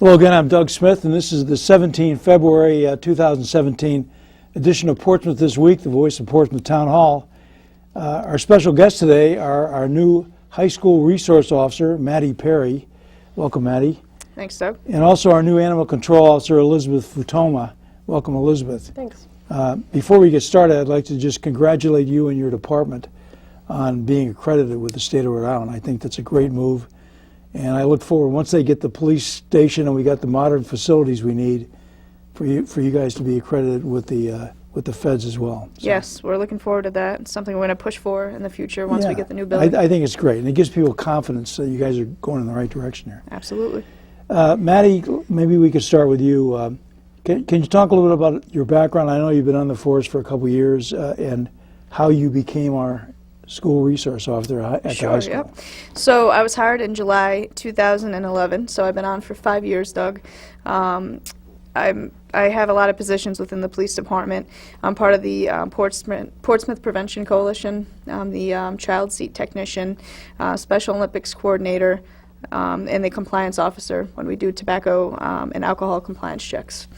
Hello again, I'm Doug Smith, and this is the 17 February 2017 edition of Portsmouth This Week, the voice of Portsmouth Town Hall. Our special guests today are our new high school resource officer, Maddie Perry. Welcome, Maddie. Thanks, Doug. And also our new animal control officer, Elizabeth Futoma. Welcome, Elizabeth. Thanks. Before we get started, I'd like to just congratulate you and your department on being accredited with the state of Rhode Island. I think that's a great move. And I look forward, once they get the police station and we got the modern facilities we need, for you guys to be accredited with the feds as well. So, yes, we're looking forward to that. It's something we're going to push for in the future once we get the new building. I think it's great, and it gives people confidence that you guys are going in the right direction here. Absolutely. Maddie, maybe we could start with you. Can you talk a little bit about your background? I know you've been on the force for a couple of years, and how you became our school resource officer at the high school. Yep. So I was hired in July 2011, so I've been on for 5 years, Doug. I have a lot of positions within the police department. I'm part of the Portsmouth Prevention Coalition. I'm the child seat technician, Special Olympics coordinator, and the compliance officer when we do tobacco and alcohol compliance checks.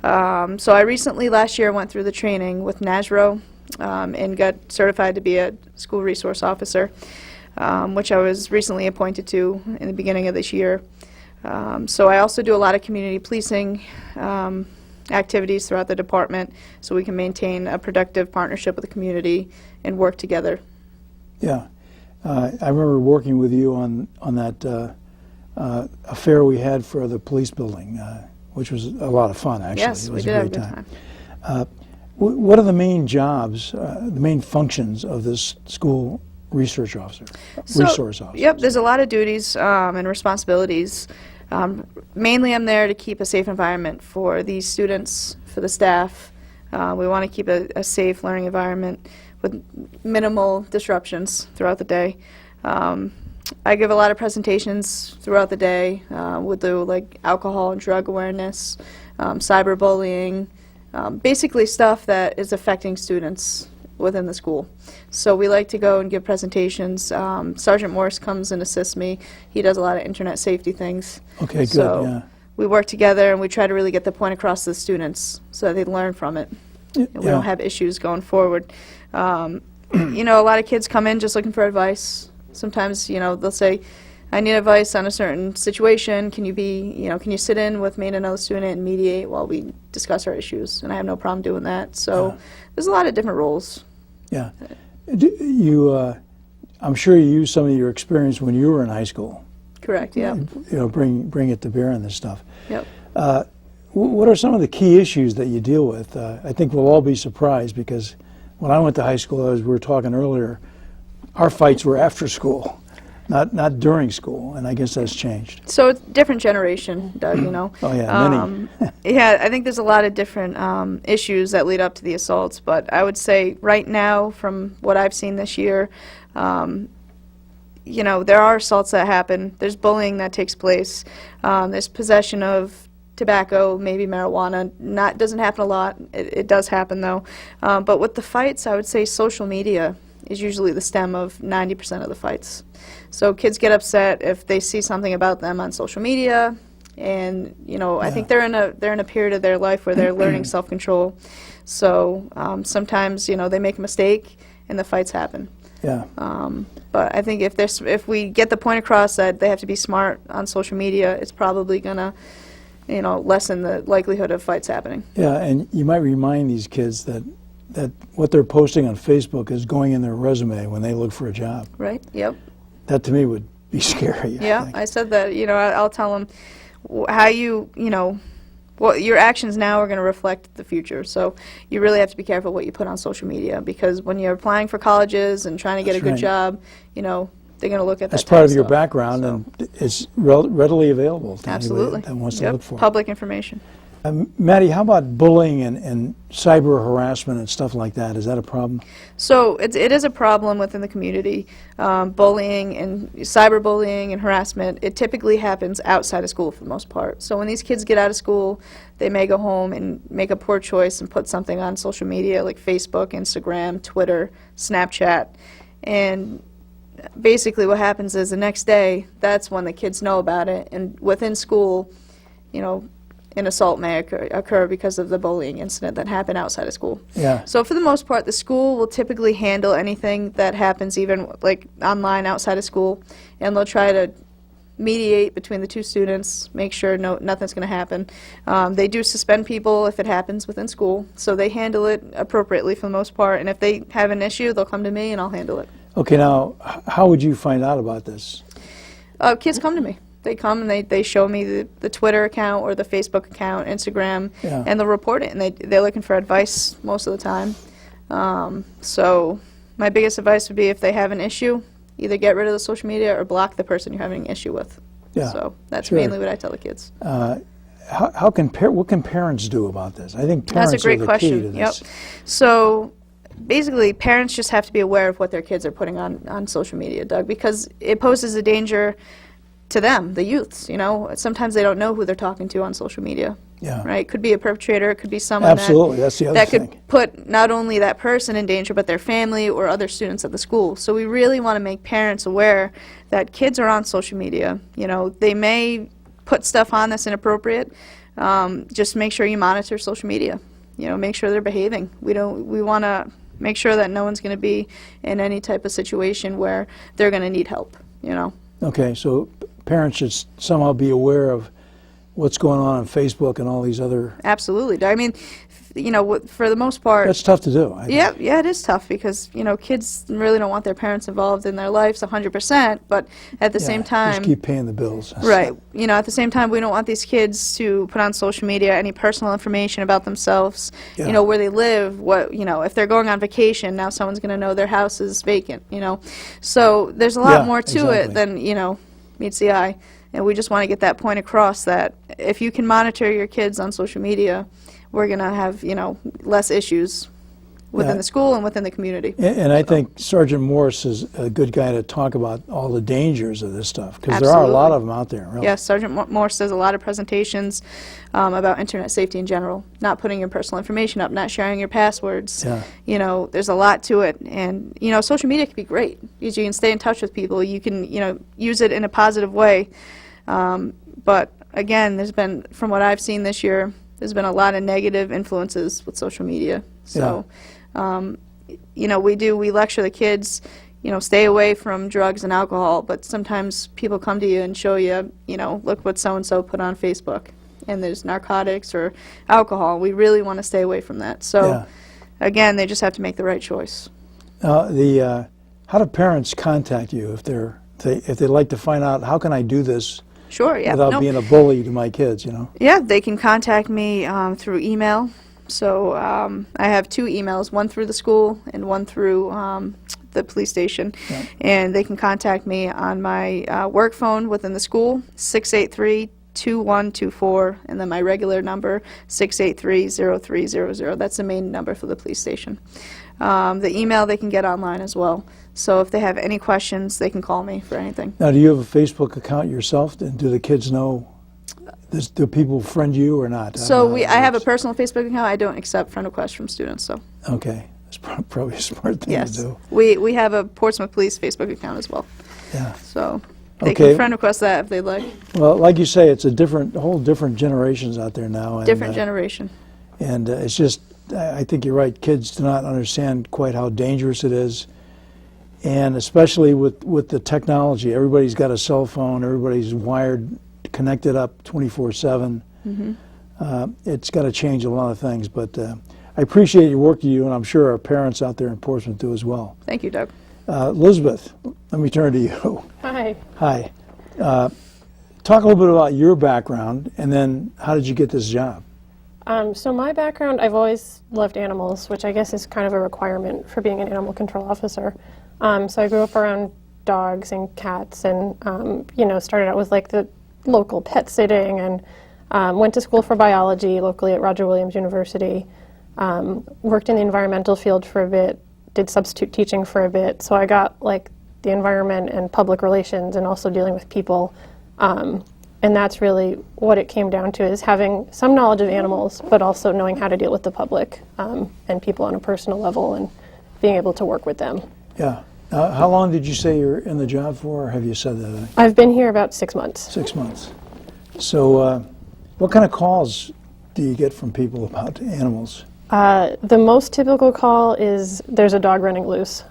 So I recently, last year, went through the training with NASRO, and got certified to be a school resource officer, which I was recently appointed to in the beginning of this year. So I also do a lot of community policing activities throughout the department so we can maintain a productive partnership with the community and work together. Yeah. I remember working with you on that affair we had for the police building, which was a lot of fun, actually. Yes, it was we did a have a great good time. What are the main jobs, the main functions of this school resource officer? Yep, there's a lot of duties and responsibilities. Mainly I'm there to keep a safe environment for the students, for the staff. We want to keep a safe learning environment with minimal disruptions throughout the day. I give a lot of presentations throughout the day. We'll do like alcohol and drug awareness, cyberbullying, basically stuff that is affecting students within the school. So we like to go and give presentations. Sergeant Morse comes and assists me. He does a lot of internet safety things. Okay, good, so yeah. we work together and we try to really get the point across to the students so that they learn from it. And we don't have issues going forward. You know, a lot of kids come in just looking for advice. Sometimes, you know, they'll say, I need advice on a certain situation. Can you sit in with me and another student and mediate while we discuss our issues? And I have no problem doing that. So there's a lot of different roles. Yeah. I'm sure you used some of your experience when you were in high school. Correct, yeah. You know, bring it to bear on this stuff. Yep. What are some of the key issues that you deal with? I think we'll all be surprised because when I went to high school, as we were talking earlier, our fights were after school. Not during school, and I guess that's changed. So it's a different generation, Doug, you know. Oh, yeah, many. Yeah, I think there's a lot of different issues that lead up to the assaults, but I would say right now, from what I've seen this year, you know, there are assaults that happen. There's bullying that takes place. There's possession of tobacco, maybe marijuana. Doesn't happen a lot. It does happen, though. But with the fights, I would say social media is usually the stem of 90% of the fights. So kids get upset if they see something about them on social media, and you know, I think they're in a period of their life where they're learning self-control. So sometimes, you know, they make a mistake and the fights happen. Yeah. But I think if we get the point across that they have to be smart on social media, it's probably gonna, you know, lessen the likelihood of fights happening. Yeah, and you might remind these kids that what they're posting on Facebook is going in their resume when they look for a job. Right. Yep. That to me would be scary. Yeah, I said that. You know, I'll tell them how you know, what your actions now are going to reflect the future. So you really have to be careful what you put on social media, because when you're applying for colleges and trying to get a good job, you know, they're going to look at that. That's part of your background, and it's readily available to anybody that wants to look for it. Public information. Maddie, how about bullying and cyber harassment and stuff like that? Is that a problem? So it is a problem within the community. Bullying and cyberbullying and harassment, it typically happens outside of school for the most part. So when these kids get out of school, they may go home and make a poor choice and put something on social media like Facebook, Instagram, Twitter, Snapchat. And basically what happens is the next day, that's when the kids know about it. And within school, an assault may occur because of the bullying incident that happened outside of school. Yeah. So for the most part, the school will typically handle anything that happens even like online outside of school, and they'll try to mediate between the two students, make sure nothing's going to happen. They do suspend people if it happens within school, so they handle it appropriately for the most part, and if they have an issue, they'll come to me and I'll handle it. Okay, now, how would you find out about this? Kids come to me. They come and they show me the Twitter account or the Facebook account, Instagram, Yeah. and they'll report it, and they're looking for advice most of the time. So my biggest advice would be if they have an issue, either get rid of the social media or block the person you're having an issue with. Yeah, So that's sure. mainly what I tell the kids. What can parents do about this? I think parents That's a great are the key to question. Yep. this. So basically, parents just have to be aware of what their kids are putting on social media, Doug, because it poses a danger to them, the youths. Sometimes they don't know who they're talking to on social media. Yeah. Right? It could be a perpetrator. It could be someone Absolutely, that's the other that thing. could put not only that person in danger, but their family or other students at the school. So we really want to make parents aware that kids are on social media. They may put stuff on that's inappropriate. Just make sure you monitor social media. Make sure they're behaving. We want to make sure that no one's going to be in any type of situation where they're going to need help. Okay, so parents should somehow be aware of what's going on Facebook and all these other... Absolutely. I mean, for the most part... That's tough to do, I think. Yeah, it is tough because, kids really don't want their parents involved in their lives 100%, but at the same time... Just keep paying the bills. Right. At the same time, we don't want these kids to put on social media any personal information about themselves, Yeah. where they live, if they're going on vacation, now someone's going to know their house is vacant, So there's a lot Yeah, more to exactly. it than, meets the eye. And we just want to get that point across that if you can monitor your kids on social media, we're going to have, less issues within Yeah. the school and within the community. And I think Sergeant Morse is a good guy to talk about all the dangers of this stuff, because there are a lot of them out there, really. Yes, Sergeant Morse does a lot of presentations about internet safety in general, not putting your personal information up, not sharing your passwords. Yeah. There's a lot to it. And, social media can be great because you can stay in touch with people. You can, use it in a positive way. But, again, from what I've seen this year, there's been a lot of negative influences with social media. So, we lecture the kids, stay away from drugs and alcohol, but sometimes people come to you and show you, look what so-and-so put on Facebook, and there's narcotics or alcohol. We really want to stay away from that. So, Yeah. again, they just have to make the right choice. How do parents contact you if they'd like to find out, how can I do this Sure, yeah. without No. being a bully to my kids, Yeah, they can contact me through email. So I have two emails, one through the school and one through the police station. Yeah. And they can contact me on my work phone within the school, 683-2124, and then my regular number, 683-0300. That's the main number for the police station. The email they can get online as well. So if they have any questions, they can call me for anything. Now, do you have a Facebook account yourself? And do the kids know? Do people friend you or not? So I have a personal Facebook account. I don't accept friend requests from students. So Okay, that's probably a smart thing yes, to do. we have a Portsmouth Police Facebook account as well. Yeah. So they Okay. can friend request that if they'd like. Well, like you say, it's a whole different generations out there now. And, Different generation. And it's just, I think you're right. Kids do not understand quite how dangerous it is, and especially with the technology. Everybody's got a cell phone. Everybody's wired, connected up 24/7. It's got to change a lot of things. But I appreciate your work you do, and I'm sure our parents out there in Portsmouth do as well. Thank you, Doug. Elizabeth, let me turn to you. Hi. Hi. Talk a little bit about your background, and then how did you get this job? So my background, I've always loved animals, which I guess is kind of a requirement for being an animal control officer. So I grew up around dogs and cats, and started out with like the local pet sitting, and went to school for biology locally at Roger Williams University. Worked in the environmental field for a bit, did substitute teaching for a bit. So I got like the environment and public relations, and also dealing with people. And that's really what it came down to, is having some knowledge of animals, but also knowing how to deal with the public and people on a personal level, and being able to work with them. Yeah. How long did you say you're in the job for, or have you said that? I've been here about 6 months. 6 months. So What kind of calls do you get from people about animals? The most typical call is there's a dog running loose.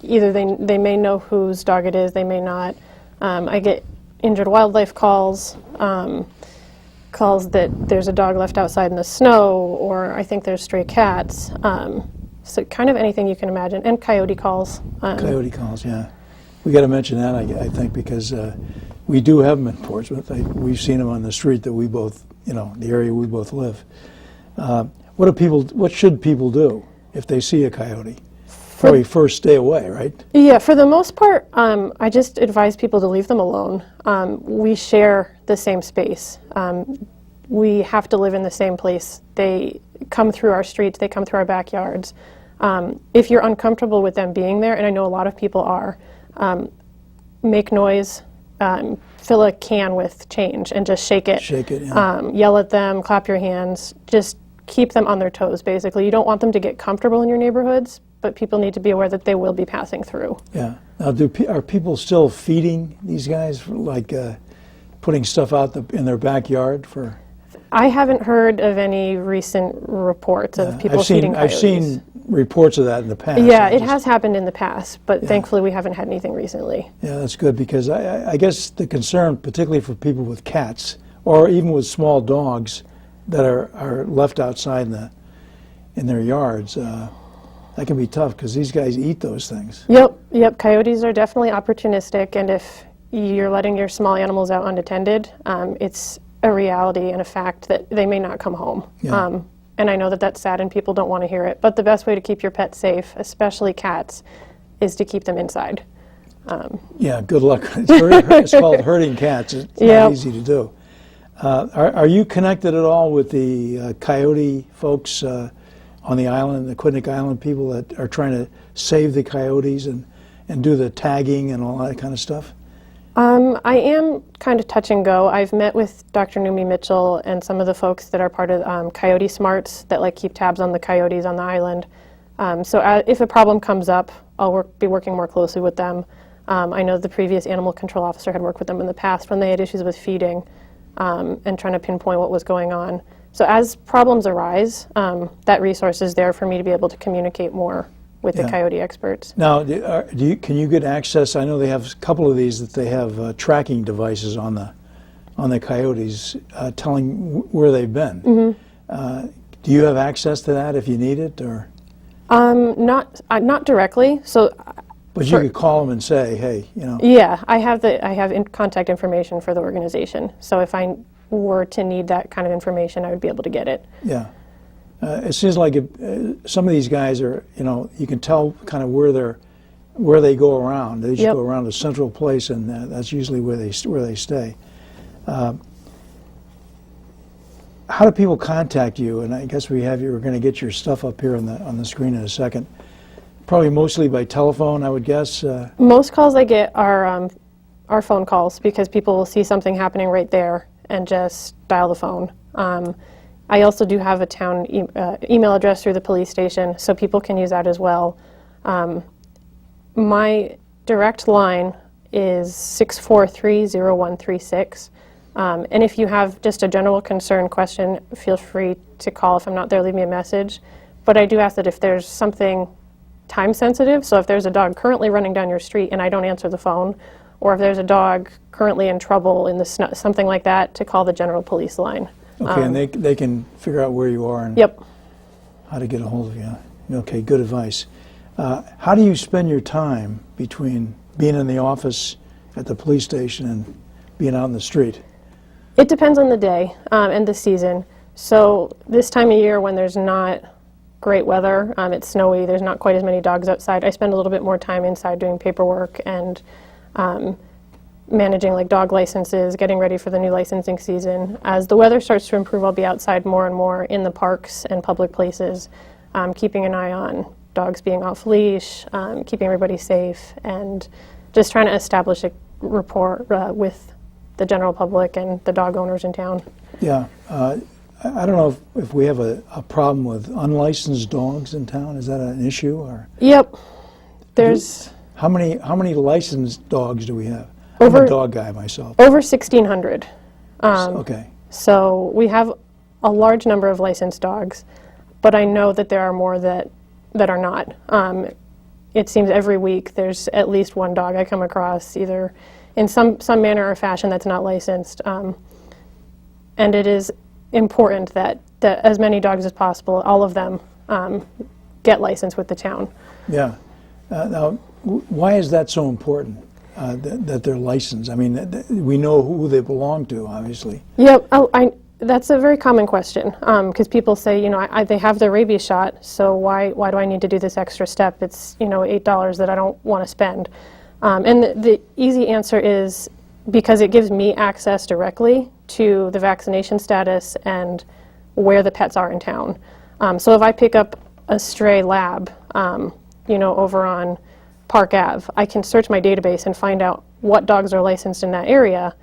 Either they may know whose dog it is, they may not. I get injured wildlife calls, calls that there's a dog left outside in the snow, or I think there's stray cats. So kind of anything you can imagine, and coyote calls. Coyote calls, yeah. We got to mention that, I think, because we do have them in Portsmouth. We've seen them on the street that we both, the area we both live. What should people do if they see a coyote? Probably first stay away, right? Yeah, for the most part, I just advise people to leave them alone. We share the same space. We have to live in the same place. They come through our streets, they come through our backyards. If you're uncomfortable with them being there, and I know a lot of people are, make noise, fill a can with change and just shake it. Shake it, yeah. Yell at them, clap your hands, just keep them on their toes, basically. You don't want them to get comfortable in your neighborhoods, but people need to be aware that they will be passing through. Yeah. Now, are people still feeding these guys, like putting stuff out in their backyard for? I haven't heard of any recent reports of people feeding coyotes. I've seen reports of that in the past. Yeah, it has happened in the past, but thankfully we haven't had anything recently. Yeah, that's good, because I guess the concern, particularly for people with cats, or even with small dogs that are left outside in their yards, that can be tough, because these guys eat those things. Yep. Coyotes are definitely opportunistic, and if you're letting your small animals out unattended, it's a reality and a fact that they may not come home. Yeah. And I know that that's sad and people don't want to hear it, but the best way to keep your pet safe, especially cats, is to keep them inside. Yeah, good luck. It's called herding cats. It's not easy to do. Are you connected at all with the coyote folks on the island, the Aquidneck Island people that are trying to save the coyotes and do the tagging and all that kind of stuff? I am kind of touch and go. I've met with Dr. Numi Mitchell and some of the folks that are part of Coyote Smarts that keep tabs on the coyotes on the island. So if a problem comes up, I'll be working more closely with them. I know the previous animal control officer had worked with them in the past when they had issues with feeding and trying to pinpoint what was going on. So as problems arise, that resource is there for me to be able to communicate more with the coyote experts. Now, can you get access? I know they have a couple of these that they have tracking devices on the coyotes telling where they've been. Mm-hmm. Do you have access to that if you need it, or? Not directly. So. But you could call them and say, hey, Yeah, I have contact information for the organization. So if I were to need that kind of information, I would be able to get it. Yeah. It seems like some of these guys are, you can tell kind of where they go around. They just go around a central place, and that's usually where they stay. How do people contact you? And I guess we're going to get your stuff up here on the screen in a second. Probably mostly by telephone, I would guess. Most calls I get are phone calls, because people will see something happening right there and just dial the phone. I also do have a town email address through the police station, so people can use that as well. My direct line is 643-0136. And if you have just a general concern question, feel free to call. If I'm not there, leave me a message. But I do ask that if there's something time sensitive, so if there's a dog currently running down your street and I don't answer the phone, or if there's a dog currently in trouble in the snow, something like that, to call the general police line. Okay, and they can figure out where you are and how to get a hold of you. Okay, good advice. How do you spend your time between being in the office at the police station and being out in the street? It depends on the day and the season. So this time of year when there's not great weather, it's snowy, there's not quite as many dogs outside, I spend a little bit more time inside doing paperwork and managing dog licenses, getting ready for the new licensing season. As the weather starts to improve, I'll be outside more and more in the parks and public places, keeping an eye on dogs being off leash, keeping everybody safe, and just trying to establish a rapport with the general public and the dog owners in town. Yeah. I don't know if we have a problem with unlicensed dogs in town. Is that an issue? Or Yep. There's how many licensed dogs do we have? I'm a dog guy myself. Over 1,600. Okay. So we have a large number of licensed dogs, but I know that there are more that are not. It seems every week there's at least one dog I come across, either in some manner or fashion that's not licensed. And it is important that as many dogs as possible, all of them, get licensed with the town. Yeah. Now, why is that so important, that they're licensed? I mean, we know who they belong to, obviously. Yep. That's a very common question, because people say, they have their rabies shot, so why do I need to do this extra step? It's, $8 that I don't want to spend. And the easy answer is because it gives me access directly to the vaccination status and where the pets are in town. So if I pick up a stray lab, over on Park Ave, I can search my database and find out what dogs are licensed in that area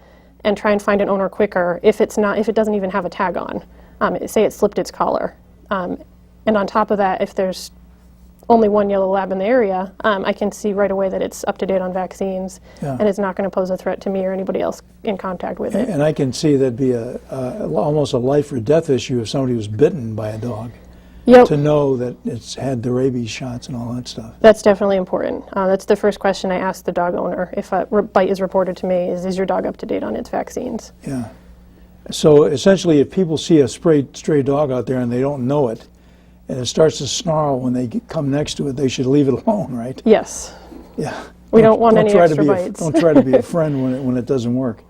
and try and find an owner quicker if it doesn't even have a tag on. Say it slipped its collar. And on top of that, if there's only one yellow lab in the area, I can see right away that it's up to date on vaccines, and it's not going to pose a threat to me or anybody else in contact with it. And I can see that'd be almost a life or death issue if somebody was bitten by a dog. Yep. To know that it's had the rabies shots and all that stuff. That's definitely important. That's the first question I ask the dog owner if a bite is reported to me is your dog up to date on its vaccines? Yeah. So essentially, if people see a stray dog out there and they don't know it, and it starts to snarl when they come next to it, they should leave it alone, right? Yes. Yeah. We don't want any extra bites. Don't try to be a friend when it doesn't work.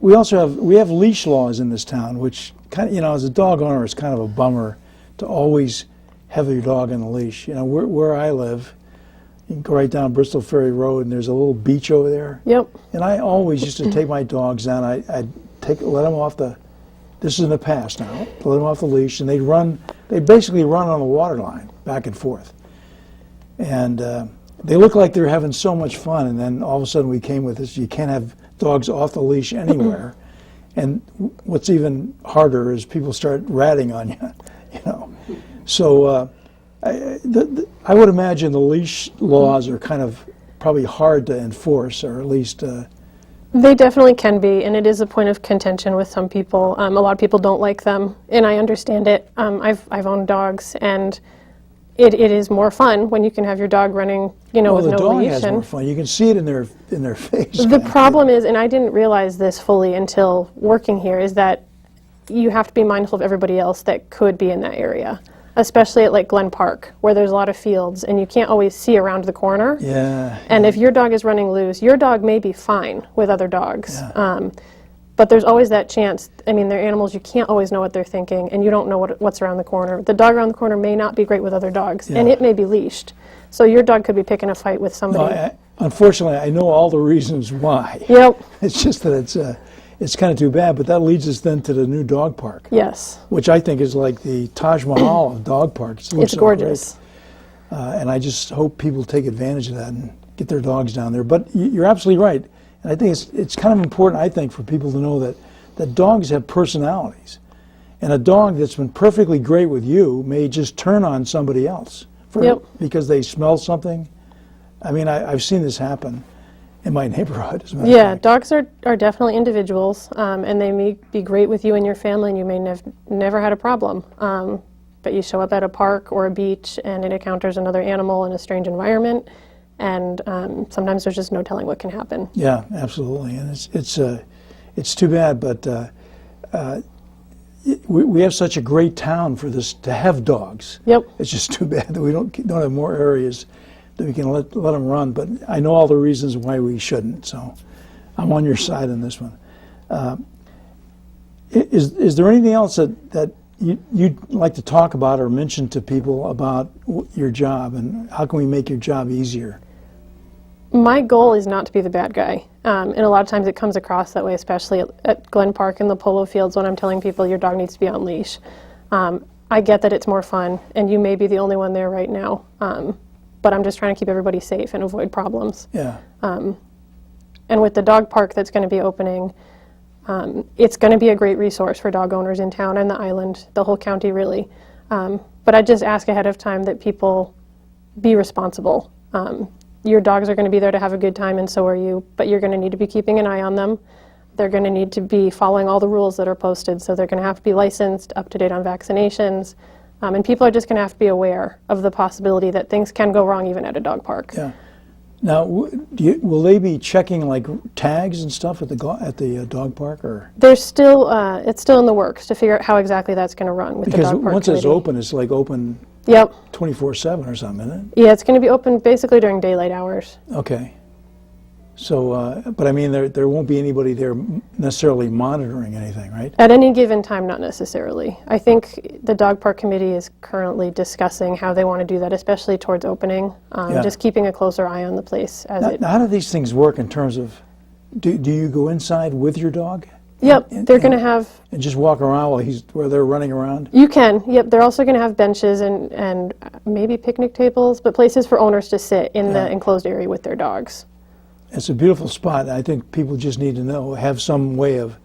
We have leash laws in this town, which kind of, as a dog owner, it's kind of a bummer to always have your dog on a leash. Where I live, you can go right down Bristol Ferry Road, and there's a little beach over there. Yep. And I always used to take my dogs down. I'd let them off the. This is in the past now. Let them off the leash, and they'd basically run on the water line back and forth. And they look like they're having so much fun, and then all of a sudden we came with this: you can't have dogs off the leash anywhere. And what's even harder is people start ratting on you, So I would imagine the leash laws are kind of probably hard to enforce, or at least. They definitely can be, and it is a point of contention with some people. A lot of people don't like them, and I understand it. I've owned dogs, and it is more fun when you can have your dog running, with no leash. Well, the dog has more fun. You can see it in their face. The problem is, and I didn't realize this fully until working here, is that you have to be mindful of everybody else that could be in that area, especially at Glen Park, where there's a lot of fields, and you can't always see around the corner. Yeah. And if your dog is running loose, your dog may be fine with other dogs. Yeah. But there's always that chance. I mean, they're animals, you can't always know what they're thinking, and you don't know what's around the corner. The dog around the corner may not be great with other dogs, and it may be leashed. So your dog could be picking a fight with somebody. No, unfortunately, I know all the reasons why. Yep. It's just that it's kind of too bad, but that leads us then to the new dog park. Yes. Which I think is like the Taj Mahal of dog parks. It's gorgeous. And I just hope people take advantage of that and get their dogs down there. But you're absolutely right. And I think it's kind of important, I think, for people to know that dogs have personalities. And a dog that's been perfectly great with you may just turn on somebody else because they smell something. I mean, I've seen this happen in my neighborhood. As a matter of fact. Dogs are definitely individuals, and they may be great with you and your family, and you may never had a problem. But you show up at a park or a beach, and it encounters another animal in a strange environment, and sometimes there's just no telling what can happen. Yeah, absolutely, and it's too bad, but we have such a great town for this to have dogs. Yep. It's just too bad that we don't have more areas that we can let them run. But I know all the reasons why we shouldn't, so I'm on your side on this one. Is there anything else that you'd like to talk about or mention to people about your job, and how can we make your job easier? My goal is not to be the bad guy, and a lot of times it comes across that way, especially at Glen Park and the polo fields when I'm telling people your dog needs to be on leash. I get that it's more fun, and you may be the only one there right now, but I'm just trying to keep everybody safe and avoid problems. Yeah. And with the dog park that's going to be opening, it's going to be a great resource for dog owners in town and the island, the whole county really. But I just ask ahead of time that people be responsible. Your dogs are going to be there to have a good time, and so are you, but you're going to need to be keeping an eye on them. They're going to need to be following all the rules that are posted, so they're going to have to be licensed, up to date on vaccinations, and people are just going to have to be aware of the possibility that things can go wrong even at a dog park. Yeah. Now, will they be checking like tags and stuff at the dog park, or? There's still, it's still in the works to figure out how exactly that's going to run with the Because dog park once committee. it's open, it's like open Yep. 24/7 or something, isn't Yeah, it's going to be open basically during daylight hours. it? Okay. So, but I mean, there won't be anybody there necessarily monitoring anything, right? At any given time, not necessarily. I think the dog park committee is currently discussing how they want to do that, especially towards opening, Yeah. just keeping a closer eye on the place as Now, it... how do these things work in terms of, do you go inside with your dog? Yep, And- they're going to have... And just walk around where they're running around? You can, yep. They're also going to have benches and maybe picnic tables, but places for owners to sit in the enclosed area with their dogs. It's a beautiful spot. I think people just need to have some way of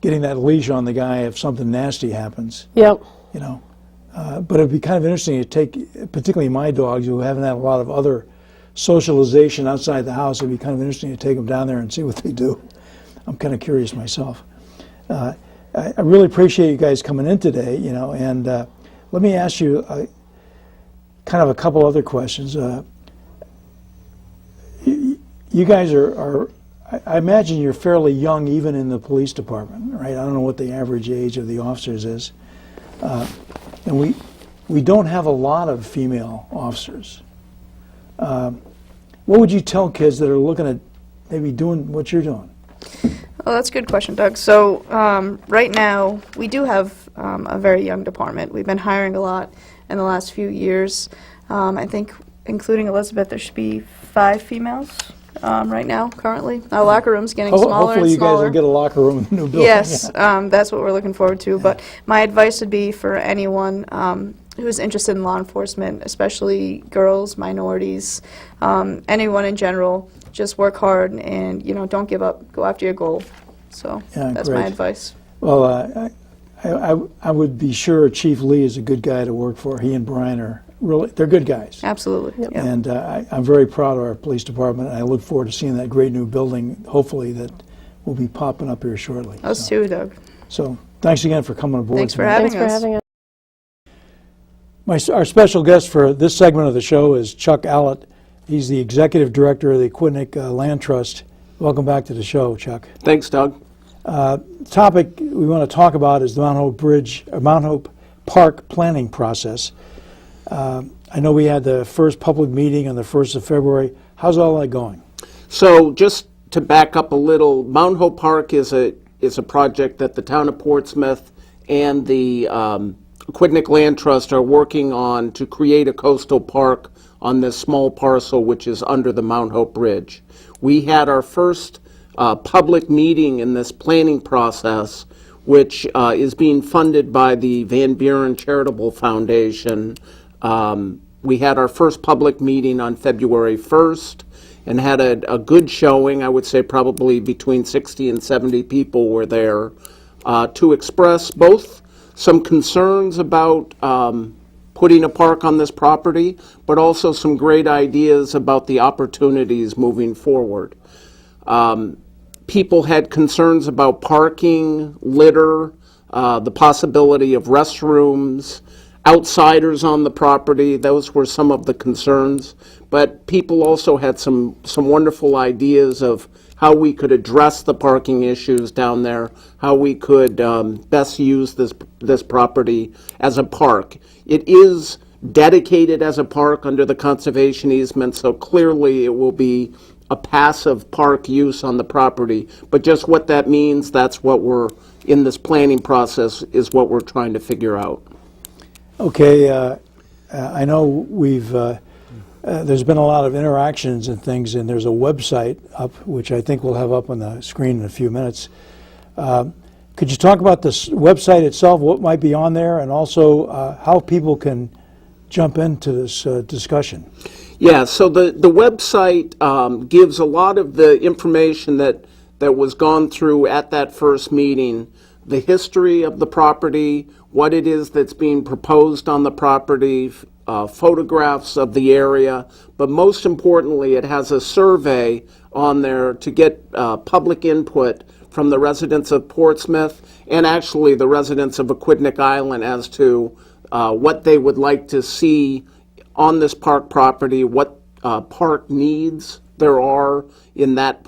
getting that leash on the guy if something nasty happens, Yep. you know. But it'd be kind of interesting to take, particularly my dogs who haven't had a lot of other socialization outside the house, it'd be kind of interesting to take them down there and see what they do. I'm kind of curious myself. I really appreciate you guys coming in today, you know, and let me ask you kind of a couple other questions. You guys are, I imagine you're fairly young even in the police department, right? I don't know what the average age of the officers is. And we don't have a lot of female officers. What would you tell kids that are looking at maybe doing what you're doing? Oh, that's a good question, Doug. So right now, we do have a very young department. We've been hiring a lot in the last few years. I think, including Elizabeth, there should be 5 females right now, currently. Our locker room's getting smaller Hopefully and you guys smaller. will get a locker room in the new building. Yes, that's what we're looking forward to. But my advice would be for anyone who is interested in law enforcement, especially girls, minorities, anyone in general, just work hard and, you know, don't give up. Go after your goal. So Yeah, that's great. my advice. Well, I would be sure Chief Lee is a good guy to work for. He and Brian are really, they're good guys. Absolutely. Yeah. And I'm very proud of our police department, and I look forward to seeing that great new building, hopefully, that will be popping up here shortly. Us too, Doug. So thanks again for coming aboard. Thanks for tonight. having Thanks for us. having us. Our special guest for this segment of the show is Chuck Allett. He's the Executive Director of the Aquidneck Land Trust. Welcome back to the show, Chuck. Thanks, Doug. The topic we want to talk about is the Mount Hope Park planning process. I know we had the first public meeting on the 1st of February. How's all that going? So just to back up a little, Mount Hope Park is a project that the town of Portsmouth and the Aquidneck Land Trust are working on to create a coastal park on this small parcel which is under the Mount Hope Bridge. We had our first public meeting in this planning process, which is being funded by the Van Buren Charitable Foundation. We had our first public meeting on February 1st and had a good showing. I would say probably between 60 and 70 people were there to express both some concerns about putting a park on this property, but also some great ideas about the opportunities moving forward. People had concerns about parking, litter, the possibility of restrooms, outsiders on the property. Those were some of the concerns. But people also had some wonderful ideas of how we could address the parking issues down there, how we could best use this property as a park. It is dedicated as a park under the conservation easement, so clearly it will be a passive park use on the property. But just what that means, that's what we're, in this planning process, is what we're trying to figure out. Okay, I know there's been a lot of interactions and things, and there's a website up, which I think we'll have up on the screen in a few minutes. Could you talk about this website itself, what might be on there, and also how people can jump into this discussion? Yeah, so the website gives a lot of the information that was gone through at that first meeting, the history of the property, what it is that's being proposed on the property, photographs of the area, but most importantly, it has a survey on there to get public input from the residents of Portsmouth and actually the residents of Aquidneck Island as to what they would like to see on this park property, what park needs there are in that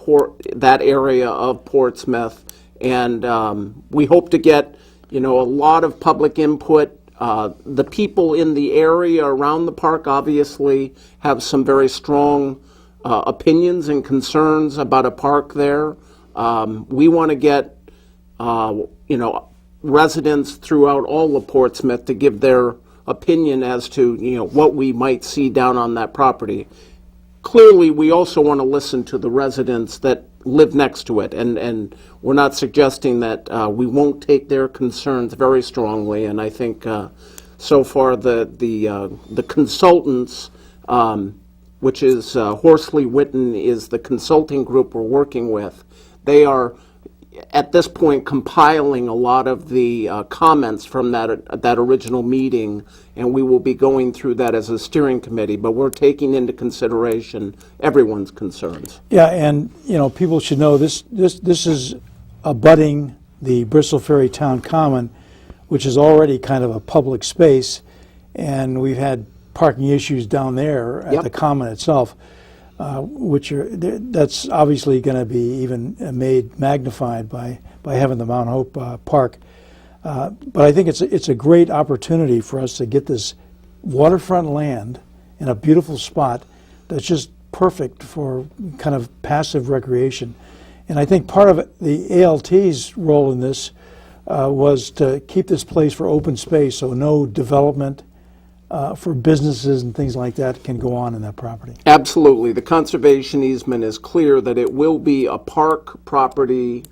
area of Portsmouth, and we hope to get a lot of public input. The people in the area around the park obviously have some very strong opinions and concerns about a park there. We want to get residents throughout all of Portsmouth to give their opinion as to what we might see down on that property. Clearly, we also want to listen to the residents that live next to it, and we're not suggesting that we won't take their concerns very strongly. And I think so far the consultants, which is Horsley Witten, is the consulting group we're working with. They are at this point compiling a lot of the comments from that original meeting, and we will be going through that as a steering committee, but we're taking into consideration everyone's concerns. Yeah, and people should know this is abutting the Bristol Ferry Town Common, which is already kind of a public space, and we've had parking issues down there at the Common itself, that's obviously going to be even made magnified by having the Mount Hope Park. But I think it's a great opportunity for us to get this waterfront land in a beautiful spot that's just perfect for kind of passive recreation. And I think part of the ALT's role in this was to keep this place for open space, so no development for businesses and things like that can go on in that property. Absolutely. The conservation easement is clear that it will be a park property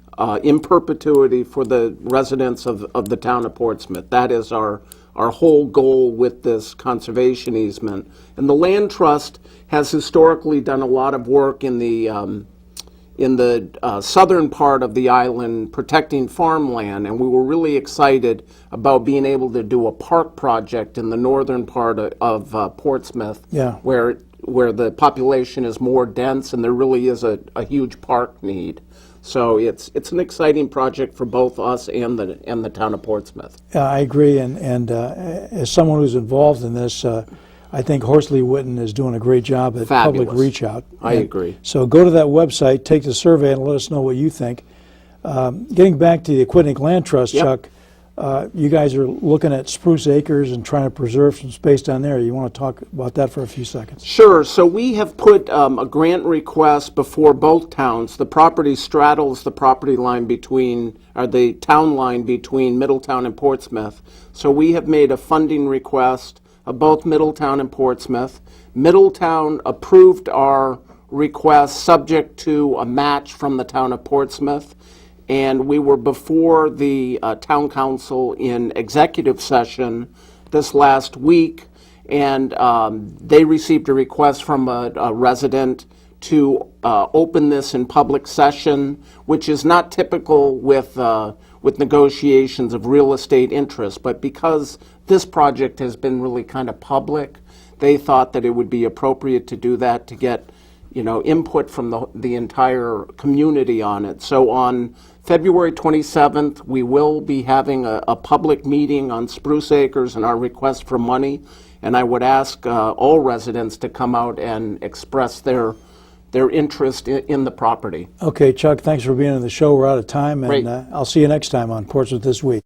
in perpetuity for the residents of the town of Portsmouth. That is our whole goal with this conservation easement. And the Land Trust has historically done a lot of work in the southern part of the island protecting farmland, and we were really excited about being able to do a park project in the northern part of Portsmouth, where the population is more dense and there really is a huge park need. So it's an exciting project for both us and the town of Portsmouth. I agree, and as someone who's involved in this, I think Horsley Witten is doing a great job at public reach out. I agree. So go to that website, take the survey, and let us know what you think. Getting back to the Aquidneck Land Trust, Chuck, you guys are looking at Spruce Acres and trying to preserve some space down there. You want to talk about that for a few seconds? Sure. So we have put a grant request before both towns. The property straddles the property line the town line between Middletown and Portsmouth. So we have made a funding request of both Middletown and Portsmouth. Middletown approved our request subject to a match from the town of Portsmouth, and we were before the town council in executive session this last week, and they received a request from a resident to open this in public session, which is not typical with negotiations of real estate interest, but because this project has been really kind of public, they thought that it would be appropriate to do that to get input from the entire community on it. So on February 27th, we will be having a public meeting on Spruce Acres and our request for money, and I would ask all residents to come out and express their interest in the property. Okay, Chuck, thanks for being on the show. We're out of time, and Great. I'll see you next time on Portsmouth This Week.